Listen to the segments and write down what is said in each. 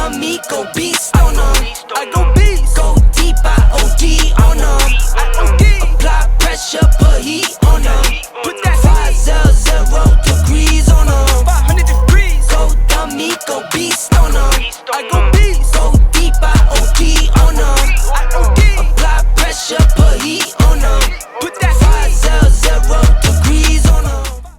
dummy, go beast on them. I go beast. Go deep, I OD on them. I OD. Apply pressure, put heat on them. Put that 500 degrees on them. 500 degrees. Go dummy, go beast on them. I go beast. Go deep, I OD on them. I OD. Apply pressure, put heat on them. Put that 500 degrees on them.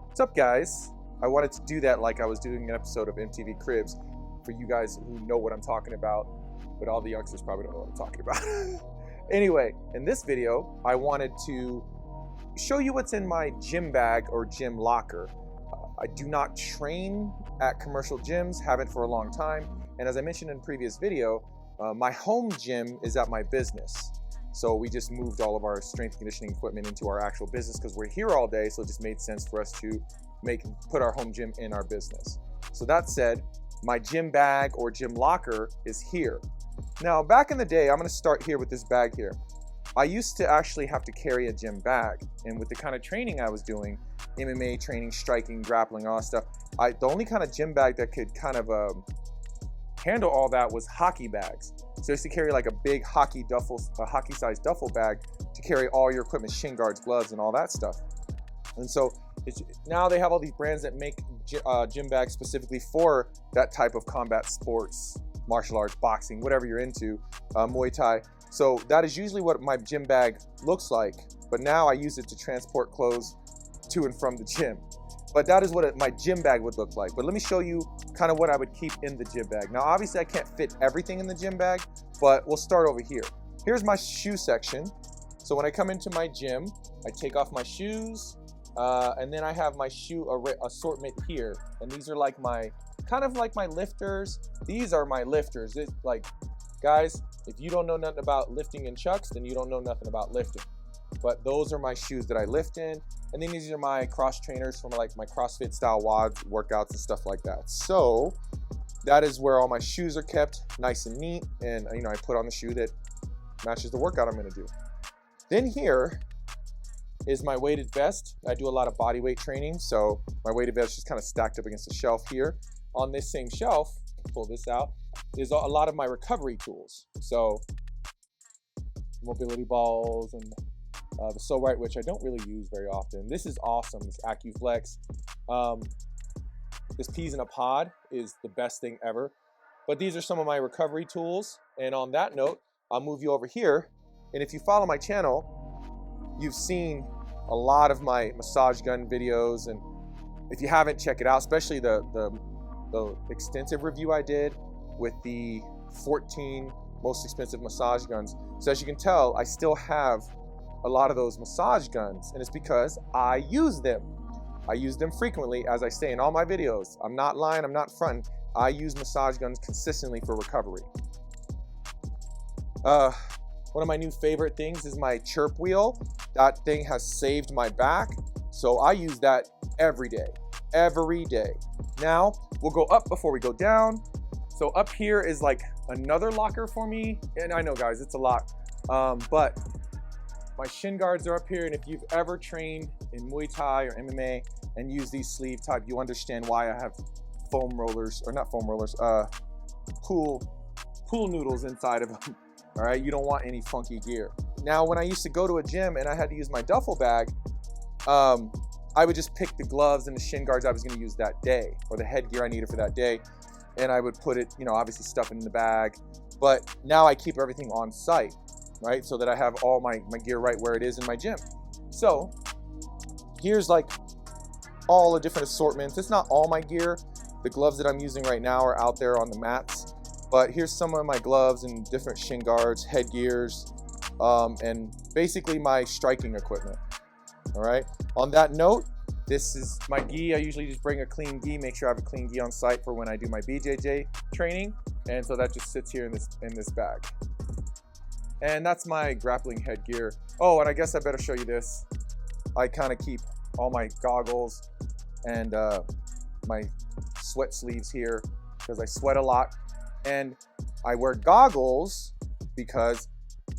What's up, guys? I wanted to do that like I was doing an episode of MTV Cribs for you guys who know what I'm talking about, but all the youngsters probably don't know what I'm talking about. Anyway, in this video, I wanted to show you what's in my gym bag or gym locker. I do not train at commercial gyms, haven't for a long time, and as I mentioned in a previous video, my home gym is at my business. So we just moved all of our strength and conditioning equipment into our actual business because we're here all day, so it just made sense for us to put our home gym in our business. So that said, my gym bag or gym locker is here. Now, back in the day, I'm gonna start here with this bag here. I used to actually have to carry a gym bag, and with the kind of training I was doing, MMA training, striking, grappling, all that stuff, the only kind of gym bag that could kind of handle all that was hockey bags. So I used to carry like a big hockey-sized duffel bag to carry all your equipment, Shin Guards, gloves, and all that stuff. And so now they have all these brands that make gym bags specifically for that type of combat sports, martial arts, boxing, whatever you're into, Muay Thai. So that is usually what my gym bag looks like, but now I use it to transport clothes to and from the gym. But that is what my gym bag would look like. But let me show you kind of what I would keep in the gym bag. Now, obviously I can't fit everything in the gym bag, but we'll start over here. Here's my shoe section. So when I come into my gym, I take off my shoes, and then I have my shoe assortment here. And these are like kind of like my lifters. These are my lifters. It's like, guys, if you don't know nothing about lifting in chucks, then you don't know nothing about lifting. But those are my shoes that I lift in. And then these are my cross trainers from like my CrossFit style WODs, workouts and stuff like that. So that is where all my shoes are kept nice and neat. And I put on the shoe that matches the workout I'm gonna do. Then here is my weighted vest. I do a lot of body weight training. So my weighted vest is kind of stacked up against the shelf here. On this same shelf, pull this out, is a lot of my recovery tools. So mobility balls and the So Right, which I don't really use very often. This is awesome, this AccuFlex. This Peas in a Pod is the best thing ever. But these are some of my recovery tools. And on that note, I'll move you over here. And if you follow my channel, you've seen a lot of my massage gun videos. And if you haven't, check it out, especially the extensive review I did with the 14 most expensive massage guns. So as you can tell, I still have a lot of those massage guns, and it's because I use them. I use them frequently, as I say in all my videos. I'm not lying, I'm not fronting. I use massage guns consistently for recovery. One of my new favorite things is my chirp wheel. That thing has saved my back, so I use that every day. Now, we'll go up before we go down. So up here is like another locker for me, and I know, guys, it's a lot, but my Shin Guards are up here, and if you've ever trained in Muay Thai or MMA and use these sleeve type, you understand why I have foam rollers, or not foam rollers, pool noodles inside of them. All right, you don't want any funky gear. Now, when I used to go to a gym and I had to use my duffel bag, I would just pick the gloves and the Shin Guards I was gonna use that day, or the headgear I needed for that day, and I would put it, obviously stuff it in the bag. But now I keep everything on site, right? So that I have all my gear right where it is in my gym. So here's like all the different assortments. It's not all my gear. The gloves that I'm using right now are out there on the mats, but here's some of my gloves and different Shin Guards, headgears, and basically my striking equipment. All right. On that note, this is my gi. I usually just bring a clean gi, make sure I have a clean gi on site for when I do my BJJ training. And so that just sits here in this bag. And that's my grappling headgear. Oh, and I guess I better show you this. I kind of keep all my goggles and my sweat sleeves here because I sweat a lot. And I wear goggles because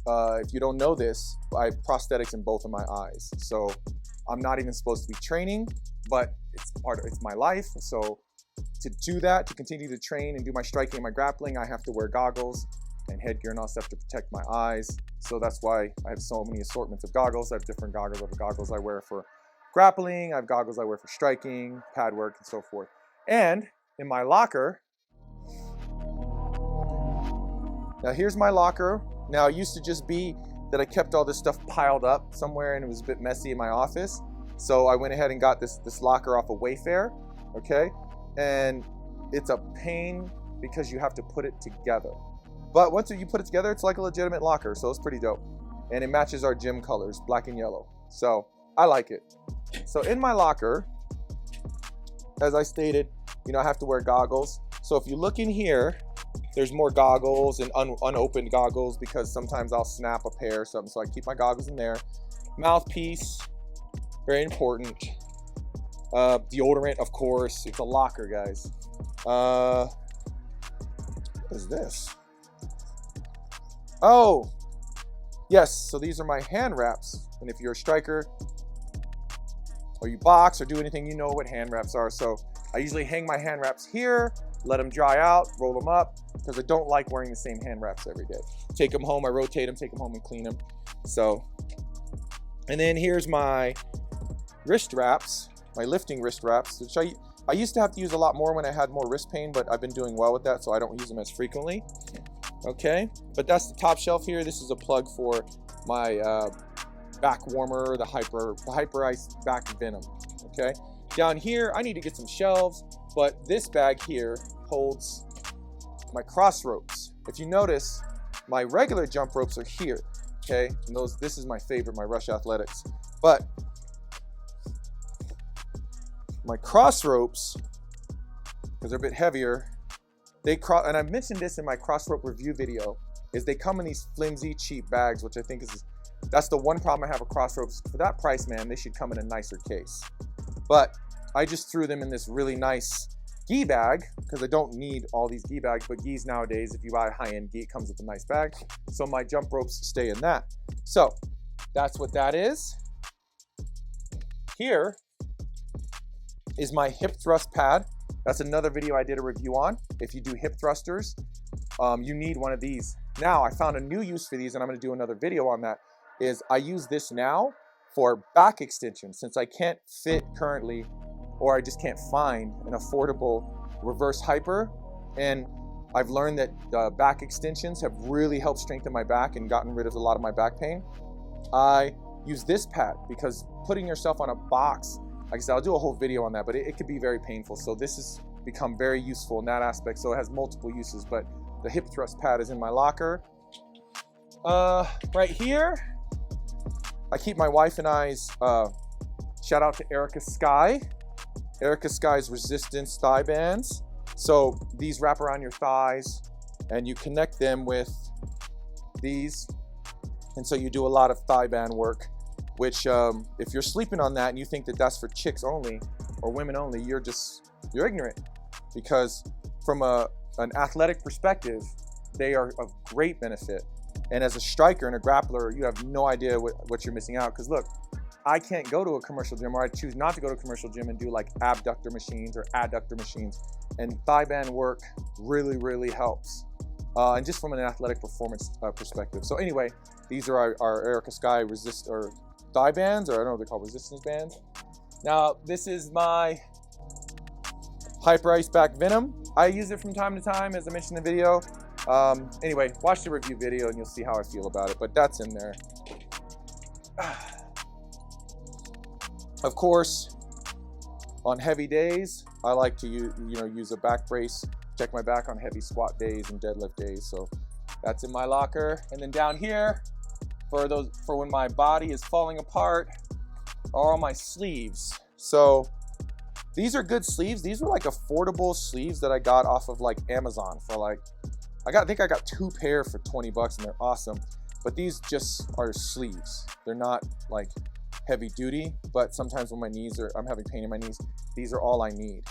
if you don't know this, I have prosthetics in both of my eyes. So I'm not even supposed to be training, but it's my life. So to do that, to continue to train and do my striking and my grappling, I have to wear goggles and headgear and all stuff to protect my eyes. So that's why I have so many assortments of goggles. I have different goggles. I have goggles I wear for grappling. I have goggles I wear for striking, pad work, and so forth. And in my locker, now here's my locker. Now it used to just be that I kept all this stuff piled up somewhere and it was a bit messy in my office. So I went ahead and got this locker off of Wayfair, okay? And it's a pain because you have to put it together. But once you put it together, it's like a legitimate locker, so it's pretty dope. And it matches our gym colors, black and yellow. So I like it. So in my locker, as I stated, you know, I have to wear goggles. So if you look in here, there's more goggles and unopened goggles because sometimes I'll snap a pair or something. So I keep my goggles in there. Mouthpiece, very important. Deodorant, of course. It's a locker, guys. What is this? Oh, yes. So these are my hand wraps. And if you're a striker or you box or do anything, you know what hand wraps are. So I usually hang my hand wraps here, let them dry out, roll them up, because I don't like wearing the same hand wraps every day. Take them home, I rotate them, take them home and clean them. So, and then here's my wrist wraps, my lifting wrist wraps, which I used to have to use a lot more when I had more wrist pain, but I've been doing well with that, so I don't use them as frequently. Okay, but that's the top shelf here. This is a plug for my back warmer, the Hyper Ice Back Venom. Okay, down here I need to get some shelves, but this bag here holds my cross ropes. If you notice, my regular jump ropes are here. Okay, and this is my favorite, my Rush Athletics. But my cross ropes, because they're a bit heavier, and I mentioned this in my cross rope review video, is they come in these flimsy, cheap bags, which I think that's the one problem I have with cross ropes. For that price, man, they should come in a nicer case. But I just threw them in this really nice gi bag because I don't need all these gi bags, but gis nowadays, if you buy a high-end gi, it comes with a nice bag. So my jump ropes stay in that. So that's what that is. Here is my hip thrust pad. That's another video I did a review on. If you do hip thrusters, you need one of these. Now I found a new use for these and I'm gonna do another video on that, is I use this now for back extension since I can't fit currently, or I just can't find an affordable reverse hyper. And I've learned that back extensions have really helped strengthen my back and gotten rid of a lot of my back pain. I use this pad because putting yourself on a box, like I said, I'll do a whole video on that, but it could be very painful. So this has become very useful in that aspect. So it has multiple uses, but the hip thrust pad is in my locker. Right here, I keep my wife and I's, shout out to Erica Sky. Erica Sky's resistance thigh bands. So these wrap around your thighs and you connect them with these. And so you do a lot of thigh band work, which if you're sleeping on that and you think that that's for chicks only or women only, you're ignorant, because from an athletic perspective, they are of great benefit. And as a striker and a grappler, you have no idea what you're missing out. Because look, I can't go to a commercial gym, or I choose not to go to a commercial gym and do like abductor machines or adductor machines. And thigh band work really, really helps. And just from an athletic performance perspective. So anyway, these are our Erica Sky thigh bands, or I don't know what they're called, resistance bands. Now, this is my Hyper Ice Back Venom. I use it from time to time, as I mentioned in the video. Anyway, watch the review video and you'll see how I feel about it, but that's in there. Of course, on heavy days, I like to use a back brace, check my back on heavy squat days and deadlift days. So that's in my locker. And then down here, for when my body is falling apart, are all my sleeves. So these are good sleeves. These were like affordable sleeves that I got off of like Amazon for like, I think I got 2 pair for 20 bucks and they're awesome. But these just are sleeves. They're not like heavy duty, but sometimes when I'm having pain in my knees, these are all I need.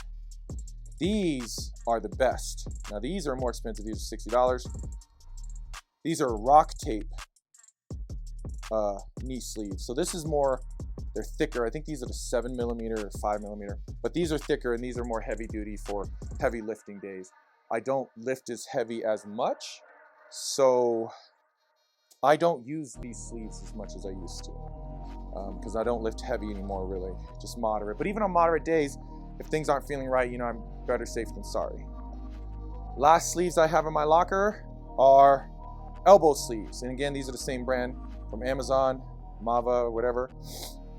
These are the best. Now these are more expensive. These are $60. These are rock tape knee sleeves. So this is more They're thicker. I think these are the 7mm or 5mm, but these are thicker and these are more heavy duty for heavy lifting days. I don't lift as heavy as much, so I don't use these sleeves as much as I used to, because I don't lift heavy anymore, really, just moderate. But even on moderate days, if things aren't feeling right, you know, I'm better safe than sorry. Last sleeves I have in my locker are elbow sleeves. And again, these are the same brand from Amazon, Mava, whatever.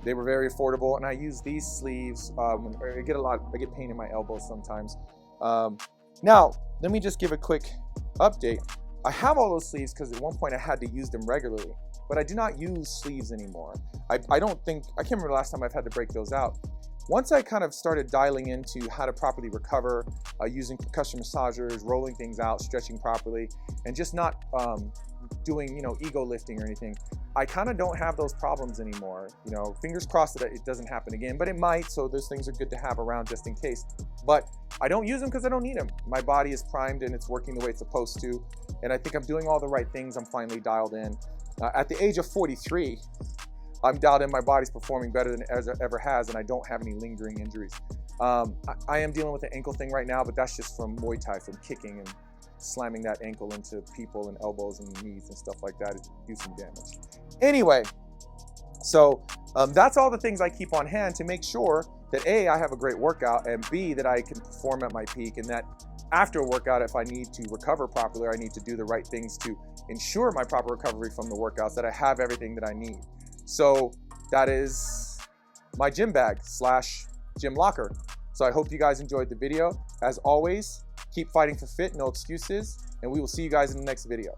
They were very affordable, and I use these sleeves. I get pain in my elbows sometimes. Now, let me just give a quick update. I have all those sleeves because at one point I had to use them regularly, but I do not use sleeves anymore. I can't remember the last time I've had to break those out. Once I kind of started dialing into how to properly recover, using percussion massagers, rolling things out, stretching properly, and just not doing, you know, ego lifting or anything, I kind of don't have those problems anymore. You know, fingers crossed that it doesn't happen again, but it might, so those things are good to have around just in case. But I don't use them because I don't need them. My body is primed and it's working the way it's supposed to, and I think I'm doing all the right things. I'm finally dialed in. At the age of 43, I'm dialed in, my body's performing better than it ever has, and I don't have any lingering injuries. I am dealing with an ankle thing right now, but that's just from Muay Thai, from kicking and slamming that ankle into people and elbows and knees and stuff like that. It do some damage. Anyway, so that's all the things I keep on hand to make sure that A, I have a great workout, and B, that I can perform at my peak, and that after a workout, if I need to recover properly, I need to do the right things to ensure my proper recovery from the workouts, that I have everything that I need. So that is my gym bag / gym locker. So I hope you guys enjoyed the video. As always, keep fighting for fit, no excuses, and we will see you guys in the next video.